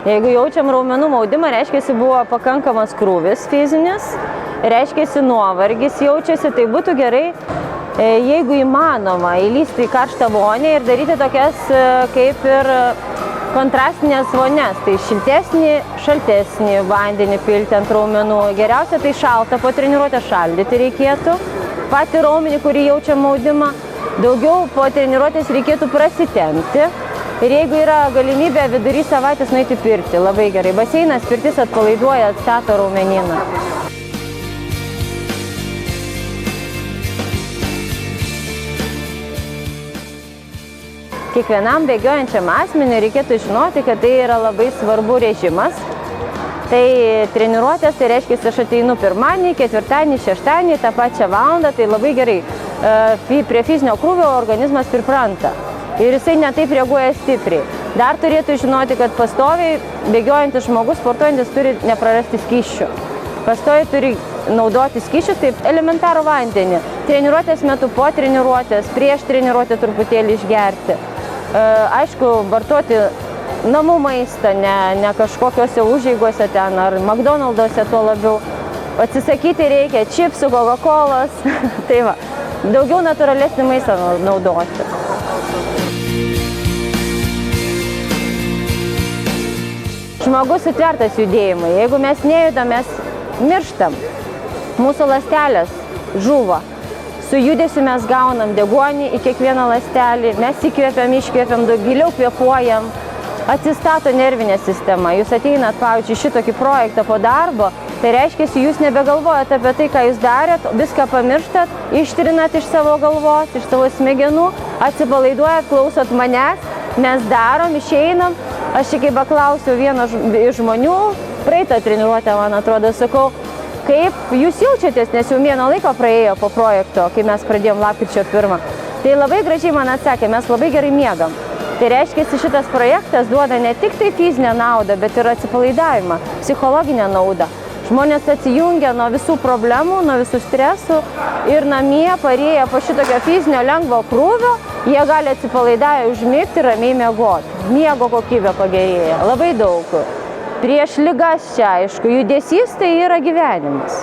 Jeigu jaučiam raumenų maudimą, reiškia, buvo pakankamas krūvis fizinis, reiškia, nuovargis jaučiasi, tai būtų gerai, jeigu įmanoma, įlysti į karštą vonę ir daryti tokias kaip ir kontrastinės vonės, tai šiltesnį, šaltesnį vandenį pilti ant raumenų. Geriausia tai šalta, po treniruotės šaldyti reikėtų. Patį raumenį, kurį jaučia maudimą, daugiau po treniruotės reikėtų prasitempti. Ir jeigu yra galimybė vidury savaitės nueiti pirtį, labai gerai. Baseinas, pirtis atpalaiduoja, atstato raumenyną. Kiekvienam bėgiojančiam asmeniui reikėtų žinoti, kad tai yra labai svarbu režimas. Tai treniruotės, tai reiškia, aš ateinu pirmadienį, ketvirtadienį, šeštadienį, tą pačią valandą, tai labai gerai. Prie fizinio krūvio organizmas pripranta ir jisai netaip reaguoja stipriai. Dar turėtų žinoti, kad pastoviai bėgiojantis žmogus, sportuojantis, turi neprarasti skysčių. Pastoviai turi naudoti skysčius, taip elementarų vandenį. Treniruotės metu, po treniruotės, prieš treniruotę truputėlį išgerti. Aišku, vartoti namų maistą, ne kažkokiuose užeigose ten ar McDonald'uose tuo labiau. Atsisakyti reikia čipsų, Coca-Colas, tai va, daugiau natūralesnį maistą naudoti. Žmogus sutvertas judėjimui, jeigu mes nejudam, mes mirštam, mūsų ląstelės žūva. Su judesiu mes gaunam deguonį į kiekvieną ląstelį, mes įkvėpiam, iškvėpiam, daug giliau kvėpuojam, atsistato nervinė sistema. Jūs ateinat, pavyzdžiui, šitokį projektą po darbo, tai reiškia, jūs nebegalvojate apie tai, ką jūs darėt, viską pamirštat, ištrinat iš savo galvos, iš savo smegenų, atsipalaiduojat, klausot manęs, mes darom, išeinam. Aš čia kaip paklausiau vieno iš žmonių, praeitą treniruotę, man atrodo, sakau, kaip jūs jaučiatės, nes jau mėno laiko praėjo po projekto, kai mes pradėjom lapkričio 1. Tai labai gražiai man atsakė, mes labai gerai miegam. Tai reiškia, šitas projektas duoda ne tik tai fizinę naudą, bet ir atsipalaidavimą, psichologinę naudą. Žmonės atsijungia nuo visų problemų, nuo visų stresų ir namie parėję po šitokio fizinio lengvo krūvio, jie gali atsipalaidavę užmigti ir ramiai miegoti. Miego kokybė pagerėja, labai daug. Prieš ligas čia, aišku, judesys tai yra gyvenimas.